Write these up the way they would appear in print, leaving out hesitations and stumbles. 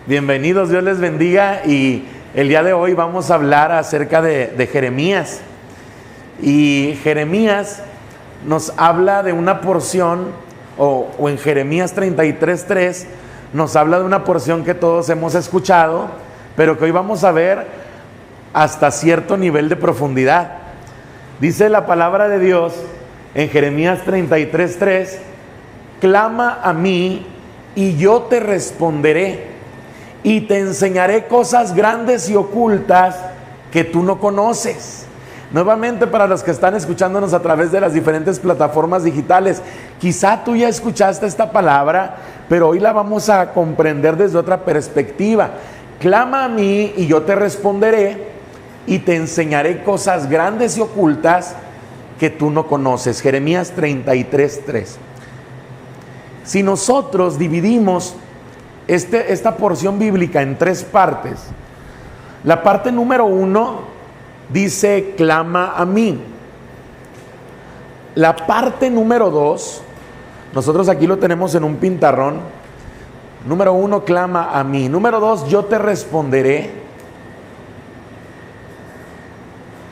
Bienvenidos, Dios les bendiga. Y el día de hoy vamos a hablar acerca de Jeremías. Y Jeremías nos habla de una porción, o en Jeremías 33:3 nos habla de una porción que todos hemos escuchado, pero que hoy vamos a ver hasta cierto nivel de profundidad. Dice la palabra de Dios en Jeremías 33:3: clama a mí y yo te responderé y te enseñaré cosas grandes y ocultas que tú no conoces. Nuevamente, para los que están escuchándonos a través de las diferentes plataformas digitales, quizá tú ya escuchaste esta palabra, pero hoy la vamos a comprender desde otra perspectiva. Clama a mí y yo te responderé y te enseñaré cosas grandes y ocultas que tú no conoces. Jeremías 33:3. Si nosotros dividimos esta porción bíblica en tres partes, la parte número 1 dice clama a mí. La parte número 2, nosotros aquí lo tenemos en un pintarrón. Número 1, clama a mí. Número 2, yo te responderé.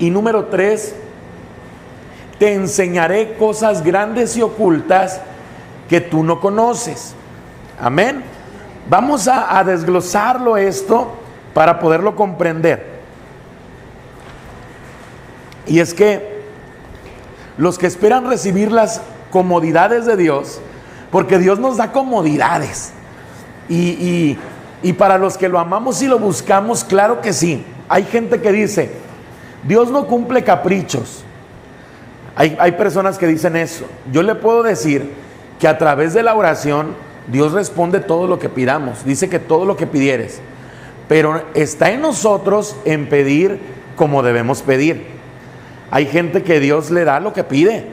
Y número 3, te enseñaré cosas grandes y ocultas que tú no conoces. Amén. Vamos a desglosarlo esto para poderlo comprender. Y es que los que esperan recibir las comodidades de Dios, porque Dios nos da comodidades, y para los que lo amamos y lo buscamos, claro que sí. Hay gente que dice, Dios no cumple caprichos. Hay personas que dicen eso. Yo le puedo decir que a través de la oración Dios responde todo lo que pidamos. Dice que todo lo que pidieres, pero está en nosotros en pedir como debemos pedir. Hay gente que Dios le da lo que pide.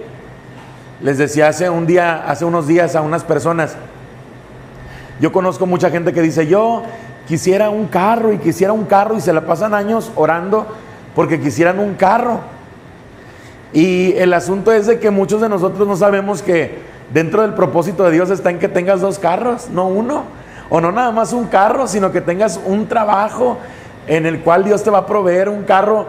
Les decía hace unos días a unas personas, yo conozco mucha gente que dice, yo quisiera un carro y se la pasan años orando porque quisieran un carro. Y el asunto es de que muchos de nosotros no sabemos que dentro del propósito de Dios está en que tengas 2 carros, no uno, o no nada más un carro, sino que tengas un trabajo en el cual Dios te va a proveer un carro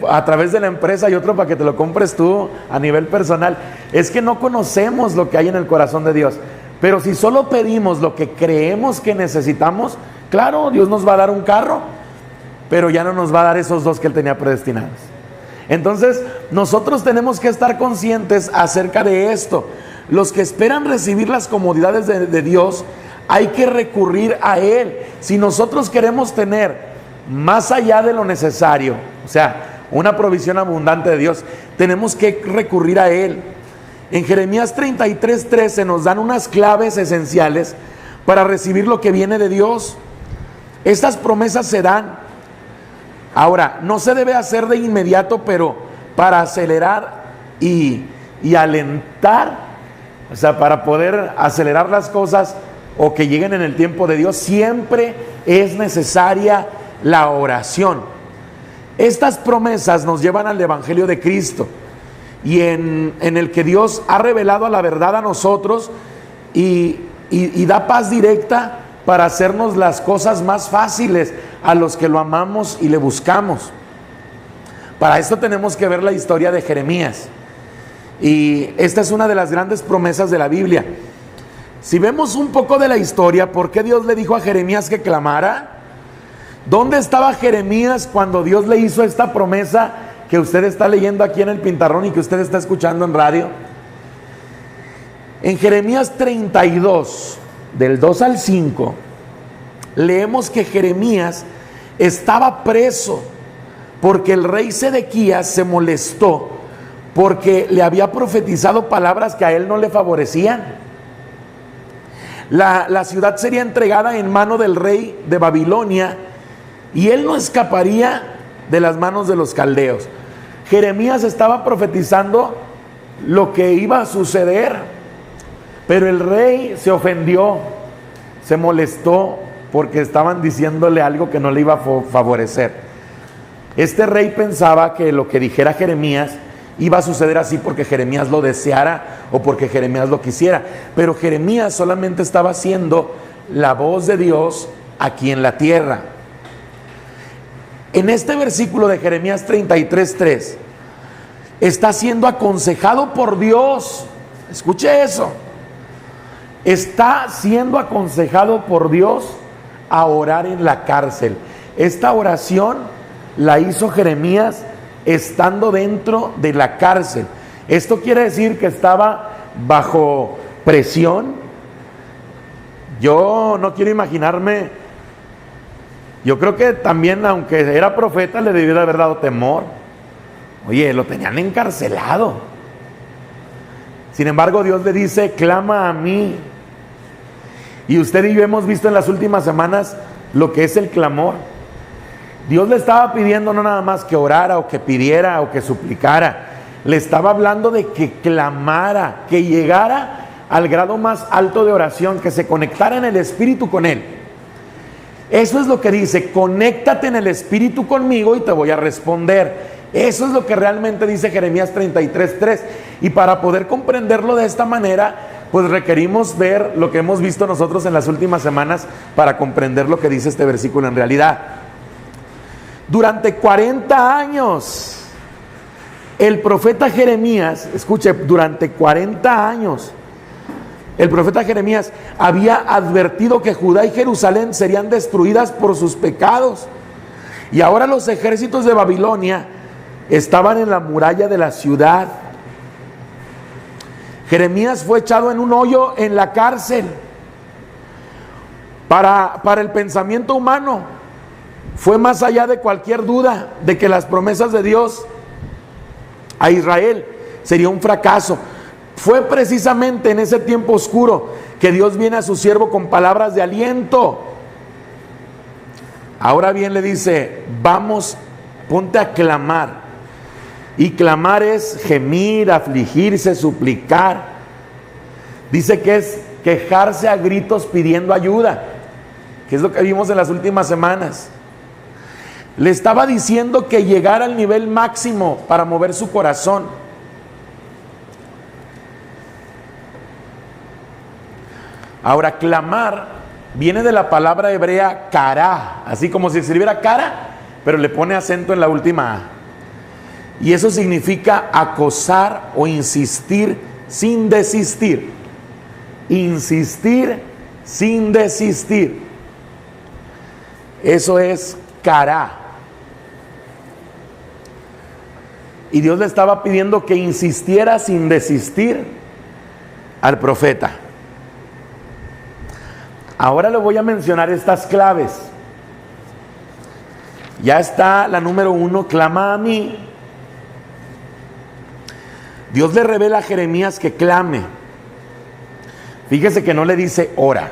a través de la empresa y otro para que te lo compres tú a nivel personal. Es que no conocemos lo que hay en el corazón de Dios, pero si solo pedimos lo que creemos que necesitamos, claro, Dios nos va a dar un carro, pero ya no nos va a dar esos 2 que Él tenía predestinados. Entonces, nosotros tenemos que estar conscientes acerca de esto. Los que esperan recibir las comodidades de Dios, hay que recurrir a Él. Si nosotros queremos tener más allá de lo necesario, o sea, una provisión abundante de Dios, tenemos que recurrir a Él. En Jeremías 33:13 nos dan unas claves esenciales para recibir lo que viene de Dios. Estas promesas se dan. Ahora, no se debe hacer de inmediato, pero para acelerar y alentar, o sea, para poder acelerar las cosas o que lleguen en el tiempo de Dios, siempre es necesaria la oración. Estas promesas nos llevan al Evangelio de Cristo, y en el que Dios ha revelado la verdad a nosotros y da paz directa para hacernos las cosas más fáciles a los que lo amamos y le buscamos. Para esto tenemos que ver la historia de Jeremías. Y esta es una de las grandes promesas de la Biblia. Si vemos un poco de la historia, ¿por qué Dios le dijo a Jeremías que clamara? ¿Dónde estaba Jeremías cuando Dios le hizo esta promesa que usted está leyendo aquí en el pintarrón y que usted está escuchando en radio? En Jeremías 32, del 2 al 5, leemos que Jeremías estaba preso porque el rey Sedequías se molestó porque le había profetizado palabras que a él no le favorecían. La ciudad sería entregada en mano del rey de Babilonia y él no escaparía de las manos de los caldeos. Jeremías estaba profetizando lo que iba a suceder, pero el rey se ofendió, se molestó porque estaban diciéndole algo que no le iba a favorecer. Este rey pensaba que lo que dijera Jeremías iba a suceder así porque Jeremías lo deseara o porque Jeremías lo quisiera, pero Jeremías solamente estaba haciendo la voz de Dios aquí en la tierra. En este versículo de Jeremías 33:3 está siendo aconsejado por Dios. Escuche eso. Está siendo aconsejado por Dios a orar en la cárcel. Esta oración la hizo Jeremías estando dentro de la cárcel. Esto quiere decir que estaba bajo presión. Yo no quiero imaginarme. Yo creo que también, aunque era profeta, le debió de haber dado temor. Oye, lo tenían encarcelado. Sin embargo, Dios le dice: clama a mí. Y usted y yo hemos visto en las últimas semanas lo que es el clamor. Dios le estaba pidiendo no nada más que orara o que pidiera o que suplicara. Le estaba hablando de que clamara, que llegara al grado más alto de oración, que se conectara en el Espíritu con Él. Eso es lo que dice: conéctate en el Espíritu conmigo y te voy a responder. Eso es lo que realmente dice Jeremías 33:3. Y para poder comprenderlo de esta manera, pues requerimos ver lo que hemos visto nosotros en las últimas semanas para comprender lo que dice este versículo en realidad. Durante 40 años, el profeta Jeremías, escuche, durante 40 años, el profeta Jeremías había advertido que Judá y Jerusalén serían destruidas por sus pecados. Y ahora los ejércitos de Babilonia estaban en la muralla de la ciudad. Jeremías fue echado en un hoyo en la cárcel. Para el pensamiento humano, fue más allá de cualquier duda de que las promesas de Dios a Israel sería un fracaso. Fue precisamente en ese tiempo oscuro que Dios viene a su siervo con palabras de aliento. Ahora bien le dice: vamos, ponte a clamar. Y clamar es gemir, afligirse, suplicar. Dice que es quejarse a gritos pidiendo ayuda, que es lo que vimos en las últimas semanas. Le estaba diciendo que llegara al nivel máximo para mover su corazón. Ahora, clamar viene de la palabra hebrea kará, así como si escribiera cara, pero le pone acento en la última A. Y eso significa acosar o insistir sin desistir. Insistir sin desistir. Eso es kará. Y Dios le estaba pidiendo que insistiera sin desistir al profeta. Ahora le voy a mencionar estas claves. Ya está la número 1, clama a mí. Dios le revela a Jeremías que clame. Fíjese que no le dice ora.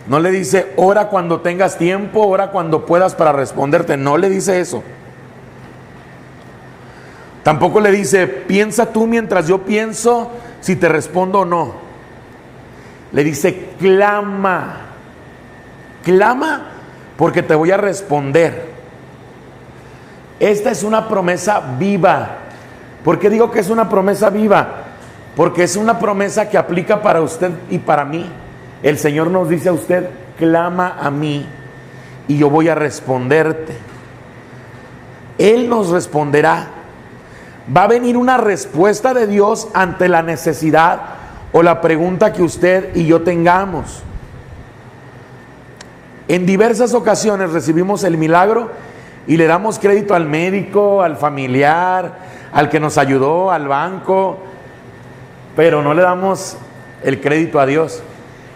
No le dice ora cuando tengas tiempo, ora cuando puedas para responderte. No le dice eso. Tampoco le dice piensa tú mientras yo pienso si te respondo o no. Le dice clama. Clama porque te voy a responder. Esta es una promesa viva. ¿Por qué digo que es una promesa viva? Porque es una promesa que aplica para usted y para mí. El Señor nos dice a usted: clama a mí y yo voy a responderte. Él nos responderá. Va a venir una respuesta de Dios ante la necesidad o la pregunta que usted y yo tengamos. En diversas ocasiones recibimos el milagro y le damos crédito al médico, al familiar, al que nos ayudó, al banco, pero no le damos el crédito a Dios.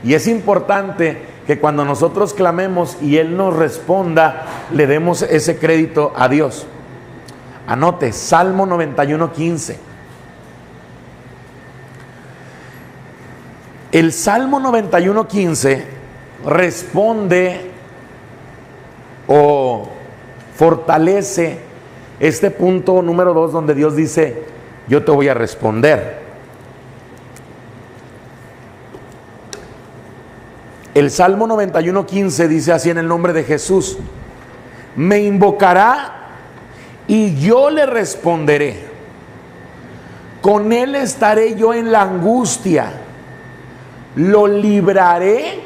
Y es importante que cuando nosotros clamemos y Él nos responda, le demos ese crédito a Dios. Anote, Salmo 91:15. El Salmo 91:15 responde o fortalece este punto número 2 donde Dios dice: yo te voy a responder. El Salmo 91:15 dice así en el nombre de Jesús: me invocará y yo le responderé. Con él estaré yo en la angustia. Lo libraré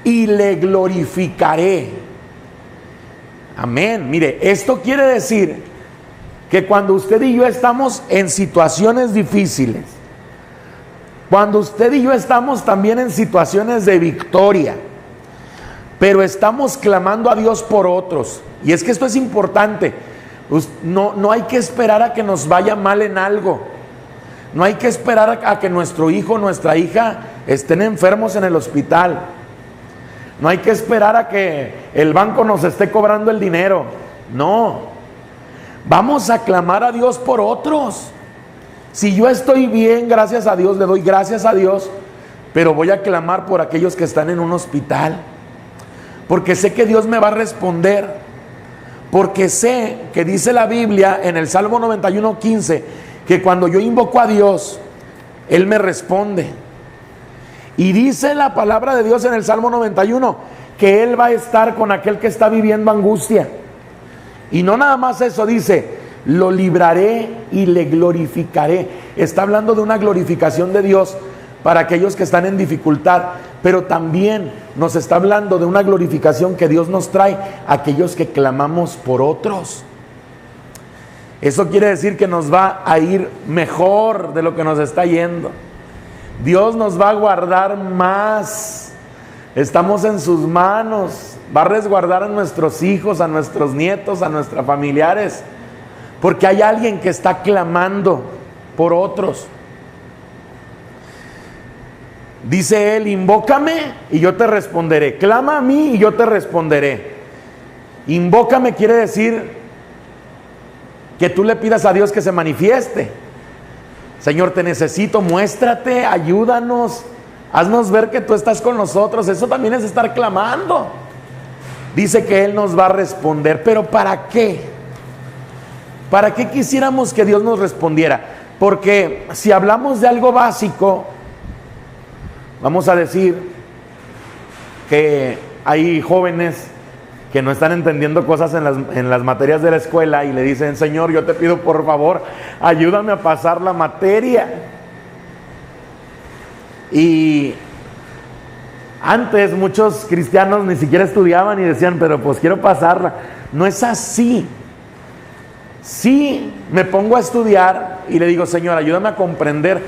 y le glorificaré. Amén. Mire, esto quiere decir que cuando usted y yo estamos en situaciones difíciles, cuando usted y yo estamos también en situaciones de victoria, pero estamos clamando a Dios por otros, y es que esto es importante, no hay que esperar a que nos vaya mal en algo, no hay que esperar a que nuestro hijo o nuestra hija estén enfermos en el hospital, no hay que esperar a que el banco nos esté cobrando el dinero, no, vamos a clamar a Dios por otros. Si yo estoy bien, gracias a Dios, le doy gracias a Dios, pero voy a clamar por aquellos que están en un hospital, porque sé que Dios me va a responder, porque sé que dice la Biblia en el Salmo 91:15, que cuando yo invoco a Dios, Él me responde. Y dice la palabra de Dios en el Salmo 91, que Él va a estar con aquel que está viviendo angustia. Y no nada más eso, dice, lo libraré y le glorificaré. Está hablando de una glorificación de Dios para aquellos que están en dificultad, pero también nos está hablando de una glorificación que Dios nos trae a aquellos que clamamos por otros. Eso quiere decir que nos va a ir mejor de lo que nos está yendo. Dios nos va a guardar más. Estamos en sus manos. Va a resguardar a nuestros hijos, a nuestros nietos, a nuestros familiares, porque hay alguien que está clamando por otros. Dice Él, invócame y yo te responderé. Clama a mí y yo te responderé. Invócame quiere decir que tú le pidas a Dios que se manifieste. Señor, te necesito, muéstrate, ayúdanos, haznos ver que tú estás con nosotros. Eso también es estar clamando. Dice que Él nos va a responder, pero ¿para qué? ¿Para qué quisiéramos que Dios nos respondiera? Porque si hablamos de algo básico, vamos a decir que hay jóvenes que no están entendiendo cosas en las materias de la escuela y le dicen, Señor, yo te pido por favor, ayúdame a pasar la materia. Y antes muchos cristianos ni siquiera estudiaban y decían, pero pues quiero pasarla. No es así. Sí, me pongo a estudiar y le digo, Señor, ayúdame a comprender,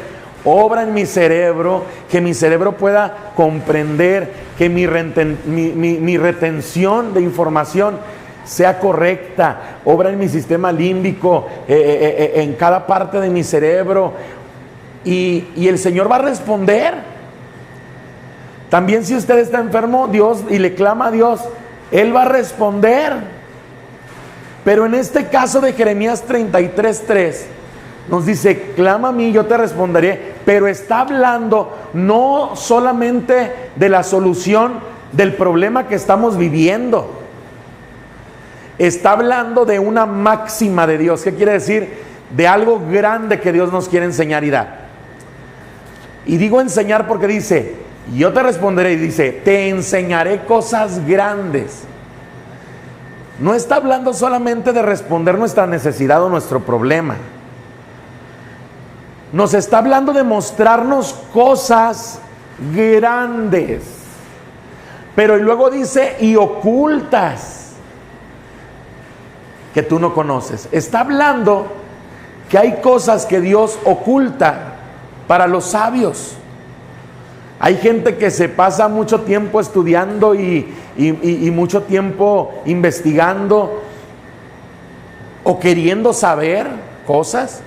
obra en mi cerebro, que mi cerebro pueda comprender, que mi retención de información sea correcta, obra en mi sistema límbico, en cada parte de mi cerebro, y el Señor va a responder. También si usted está enfermo, Dios, y le clama a Dios, Él va a responder. Pero en este caso de Jeremías 33:3 nos dice, clama a mí, yo te responderé, pero está hablando no solamente de la solución del problema que estamos viviendo, está hablando de una máxima de Dios. ¿Qué quiere decir? De algo grande que Dios nos quiere enseñar y dar. Y digo enseñar porque dice, yo te responderé, y dice, te enseñaré cosas grandes. No está hablando solamente de responder nuestra necesidad o nuestro problema. Nos está hablando de mostrarnos cosas grandes. Pero y luego dice, y ocultas, que tú no conoces. Está hablando que hay cosas que Dios oculta para los sabios. Hay gente que se pasa mucho tiempo estudiando y mucho tiempo investigando o queriendo saber cosas.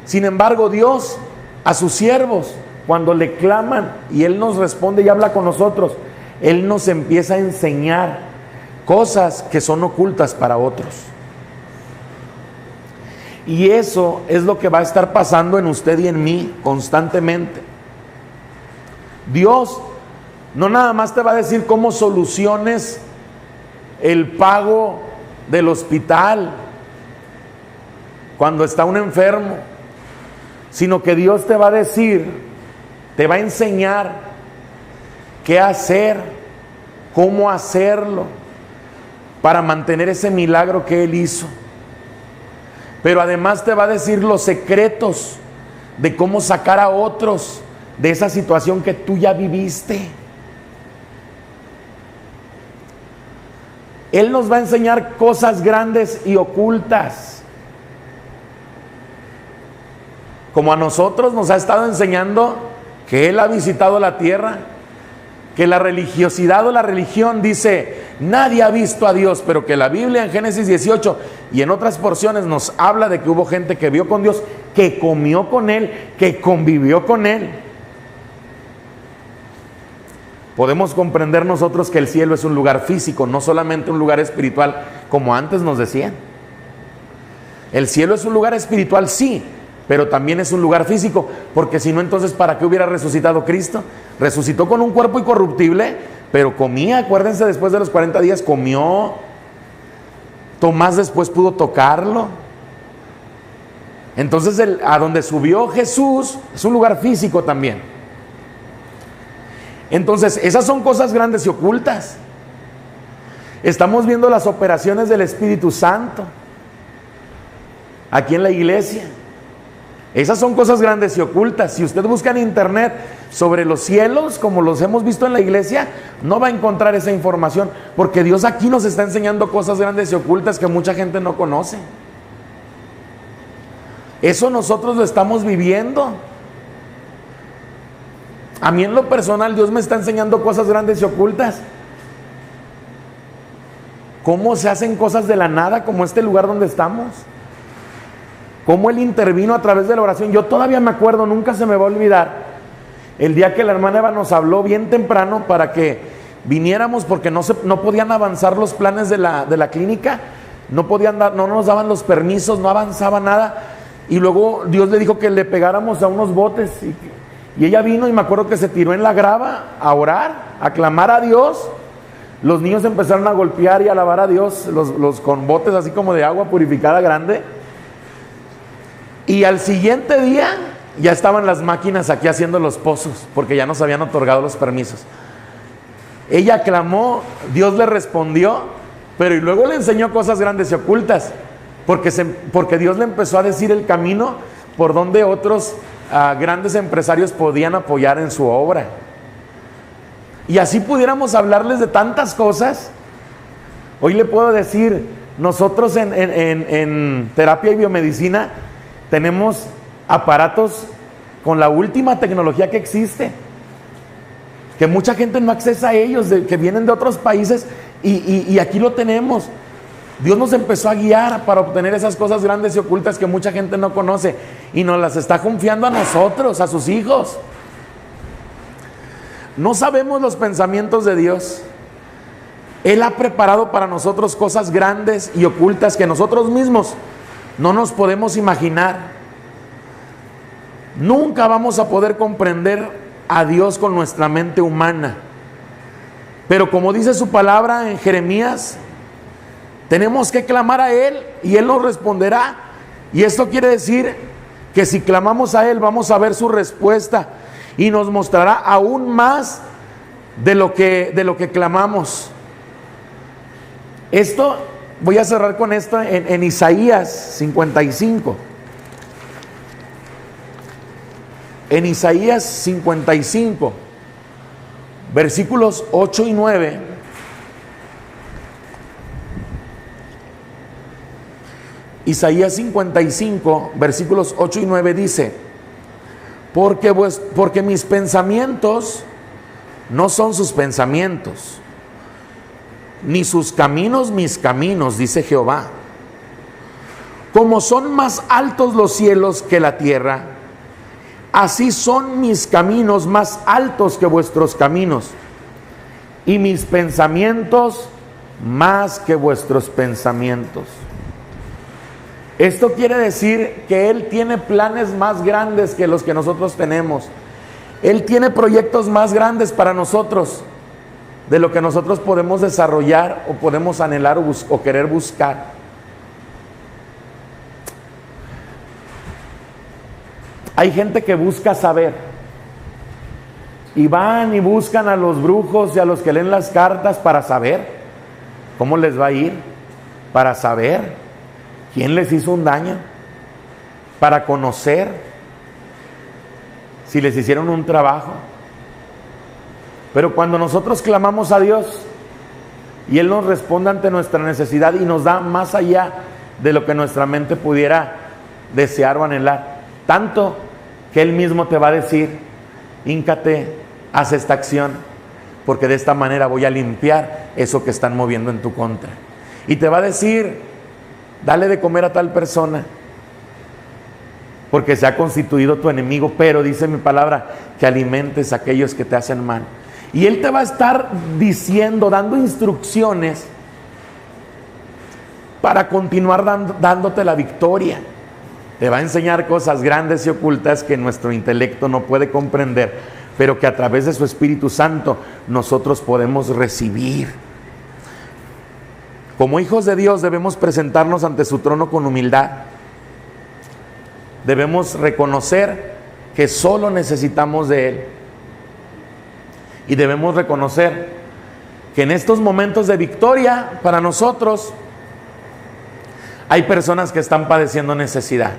Sin embargo, Dios a sus siervos, cuando le claman y Él nos responde y habla con nosotros, Él nos empieza a enseñar cosas que son ocultas para otros. Y eso es lo que va a estar pasando en usted y en mí constantemente. Dios no nada más te va a decir cómo soluciones el pago del hospital cuando está un enfermo, sino que Dios te va a decir, te va a enseñar qué hacer, cómo hacerlo para mantener ese milagro que Él hizo. Pero además te va a decir los secretos de cómo sacar a otros de esa situación que tú ya viviste. Él nos va a enseñar cosas grandes y ocultas. Como a nosotros nos ha estado enseñando que Él ha visitado la tierra, que la religiosidad o la religión dice, nadie ha visto a Dios, pero que la Biblia en Génesis 18 y en otras porciones nos habla de que hubo gente que vio con Dios, que comió con Él, que convivió con Él. Podemos comprender nosotros que el cielo es un lugar físico, no solamente un lugar espiritual, como antes nos decían. El cielo es un lugar espiritual, sí, pero también es un lugar físico, porque si no, entonces ¿para qué hubiera resucitado Cristo? Resucitó con un cuerpo incorruptible, pero comía, acuérdense, después de los 40 días comió. Tomás después pudo tocarlo. Entonces a donde subió Jesús es un lugar físico también. Entonces esas son cosas grandes y ocultas. Estamos viendo las operaciones del Espíritu Santo aquí en la iglesia. Esas son cosas grandes y ocultas. Si usted busca en internet sobre los cielos, como los hemos visto en la iglesia, no va a encontrar esa información, porque Dios aquí nos está enseñando cosas grandes y ocultas que mucha gente no conoce. Eso nosotros lo estamos viviendo. A mí en lo personal Dios me está enseñando cosas grandes y ocultas. ¿Cómo se hacen cosas de la nada como este lugar donde estamos? Cómo Él intervino a través de la oración. Yo todavía me acuerdo, nunca se me va a olvidar, el día que la hermana Eva nos habló bien temprano para que viniéramos, porque no podían avanzar los planes de la clínica, no nos daban los permisos, no avanzaba nada, y luego Dios le dijo que le pegáramos a unos botes, y ella vino, y me acuerdo que se tiró en la grava a orar, a clamar a Dios. Los niños empezaron a golpear y a alabar a Dios, los con botes así como de agua purificada grande. Y al siguiente día ya estaban las máquinas aquí haciendo los pozos, porque ya nos habían otorgado los permisos. Ella clamó, Dios le respondió, pero y luego le enseñó cosas grandes y ocultas, porque Dios le empezó a decir el camino por donde otros grandes empresarios podían apoyar en su obra. Y así pudiéramos hablarles de tantas cosas. Hoy le puedo decir, nosotros en terapia y biomedicina tenemos aparatos con la última tecnología que existe, que mucha gente no accesa a ellos, que vienen de otros países, y aquí lo tenemos. Dios nos empezó a guiar para obtener esas cosas grandes y ocultas que mucha gente no conoce, y nos las está confiando a nosotros, a sus hijos. No sabemos los pensamientos de Dios. Él ha preparado para nosotros cosas grandes y ocultas que nosotros mismos no nos podemos imaginar. Nunca vamos a poder comprender a Dios con nuestra mente humana. Pero como dice su palabra en Jeremías, tenemos que clamar a Él y Él nos responderá. Y esto quiere decir que si clamamos a Él vamos a ver su respuesta y nos mostrará aún más de lo que clamamos. Esto, voy a cerrar con esto en Isaías 55. En Isaías 55, versículos 8 y 9. Isaías 55, versículos 8 y 9 dice: porque mis pensamientos no son sus pensamientos, ni sus caminos mis caminos, dice Jehová. Como son más altos los cielos que la tierra, así son mis caminos más altos que vuestros caminos, y mis pensamientos más que vuestros pensamientos. Esto quiere decir que Él tiene planes más grandes que los que nosotros tenemos. Él tiene proyectos más grandes para nosotros de lo que nosotros podemos desarrollar o podemos anhelar o querer buscar. Hay gente que busca saber y van y buscan a los brujos y a los que leen las cartas para saber cómo les va a ir, para saber quién les hizo un daño, para conocer si les hicieron un trabajo. Pero cuando nosotros clamamos a Dios, y Él nos responde ante nuestra necesidad y nos da más allá de lo que nuestra mente pudiera desear o anhelar. Tanto que Él mismo te va a decir: híncate, haz esta acción, porque de esta manera voy a limpiar eso que están moviendo en tu contra. Y te va a decir: dale de comer a tal persona, porque se ha constituido tu enemigo, pero dice mi palabra que alimentes a aquellos que te hacen mal. Y Él te va a estar diciendo, dando instrucciones para continuar dándote la victoria. Te va a enseñar cosas grandes y ocultas que nuestro intelecto no puede comprender, pero que a través de su Espíritu Santo nosotros podemos recibir. Como hijos de Dios debemos presentarnos ante su trono con humildad. Debemos reconocer que solo necesitamos de Él. Y debemos reconocer que en estos momentos de victoria para nosotros hay personas que están padeciendo necesidad.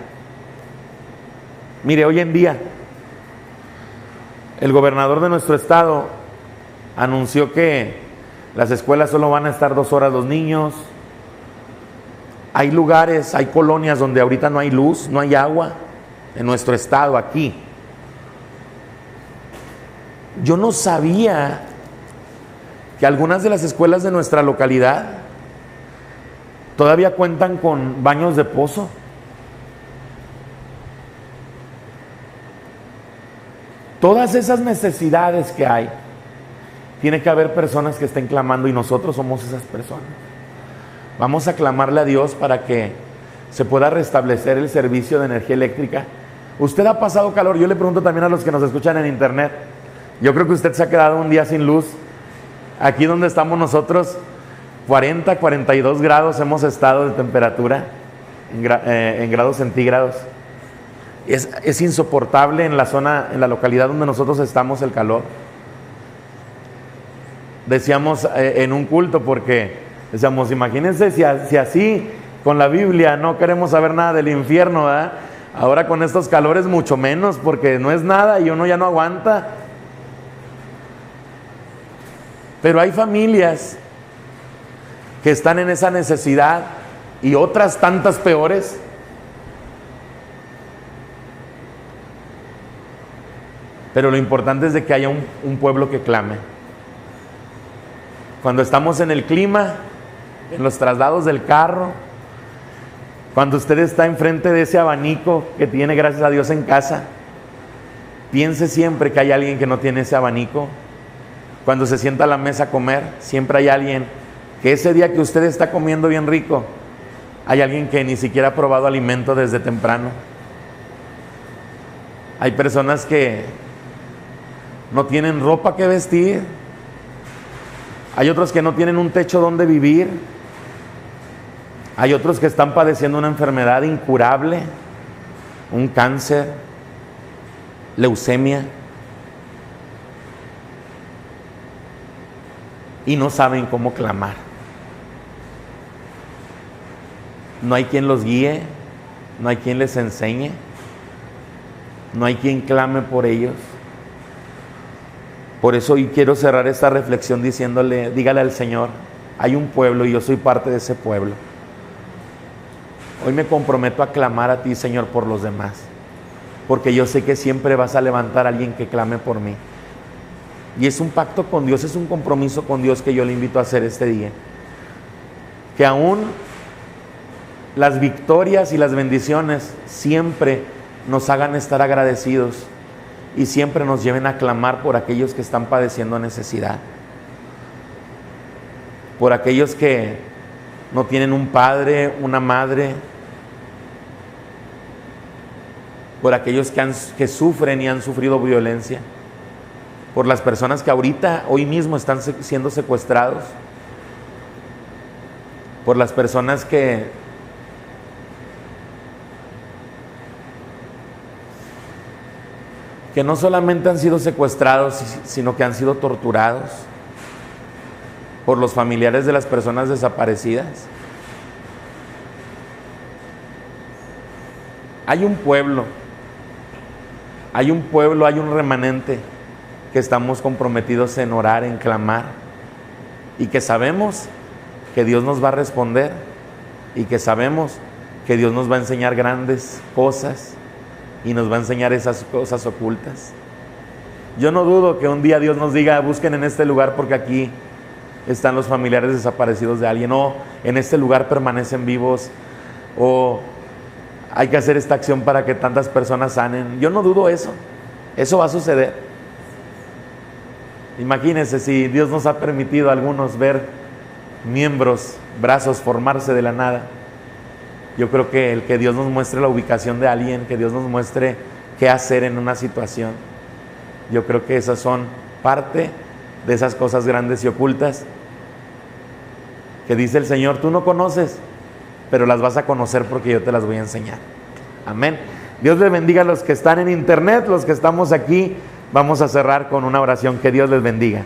Mire, hoy en día el gobernador de nuestro estado anunció que las escuelas solo van a estar 2 horas los niños. Hay lugares, hay colonias donde ahorita no hay luz, no hay agua en nuestro estado, aquí. Yo no sabía que algunas de las escuelas de nuestra localidad todavía cuentan con baños de pozo. Todas esas necesidades que hay, tiene que haber personas que estén clamando, y nosotros somos esas personas. Vamos a clamarle a Dios para que se pueda restablecer el servicio de energía eléctrica. ¿Usted ha pasado calor? Yo le pregunto también a los que nos escuchan en internet. Yo creo que usted se ha quedado un día sin luz. Aquí donde estamos nosotros, 40, 42 grados hemos estado de temperatura en grados centígrados. Es insoportable en la zona, en la localidad donde nosotros estamos, el calor. Decíamos en un culto, porque decíamos, imagínense si así con la Biblia no queremos saber nada del infierno, ¿verdad? Ahora con estos calores mucho menos, porque no es nada y uno ya no aguanta. Pero hay familias que están en esa necesidad y otras tantas peores. Pero lo importante es de que haya un pueblo que clame. Cuando estamos en el clima, en los traslados del carro, cuando usted está enfrente de ese abanico que tiene, gracias a Dios, en casa, piense siempre que hay alguien que no tiene ese abanico. Cuando se sienta a la mesa a comer, siempre hay alguien que ese día que usted está comiendo bien rico, hay alguien que ni siquiera ha probado alimento desde temprano. Hay personas que no tienen ropa que vestir. Hay otros que no tienen un techo donde vivir. Hay otros que están padeciendo una enfermedad incurable, un cáncer, leucemia, y no saben cómo clamar. No hay quien los guíe, no hay quien les enseñe, no hay quien clame por ellos. Por eso hoy quiero cerrar esta reflexión diciéndole, dígale al Señor, hay un pueblo y yo soy parte de ese pueblo. Hoy me comprometo a clamar a ti, Señor, por los demás, porque yo sé que siempre vas a levantar a alguien que clame por mí. Y es un pacto con Dios, es un compromiso con Dios que yo le invito a hacer este día. Que aún las victorias y las bendiciones siempre nos hagan estar agradecidos y siempre nos lleven a clamar por aquellos que están padeciendo necesidad, por aquellos que no tienen un padre, una madre, por aquellos que sufren y han sufrido violencia, por las personas que ahorita, hoy mismo están siendo secuestrados, por las personas que no solamente han sido secuestrados, sino que han sido torturados, por los familiares de las personas desaparecidas. Hay un pueblo, hay un remanente que estamos comprometidos en orar, en clamar, y que sabemos que Dios nos va a responder y que sabemos que Dios nos va a enseñar grandes cosas y nos va a enseñar esas cosas ocultas. Yo no dudo que un día Dios nos diga, busquen en este lugar porque aquí están los familiares desaparecidos de alguien, o en este lugar permanecen vivos, o hay que hacer esta acción para que tantas personas sanen. Yo no dudo eso. Eso va a suceder. Imagínense si Dios nos ha permitido a algunos ver miembros, brazos formarse de la nada. Yo creo que el que Dios nos muestre la ubicación de alguien, que Dios nos muestre qué hacer en una situación, yo creo que esas son parte de esas cosas grandes y ocultas que dice el Señor, tú no conoces, pero las vas a conocer porque yo te las voy a enseñar. Amén. Dios les bendiga a los que están en internet, los que estamos aquí. Vamos a cerrar con una oración. Que Dios les bendiga.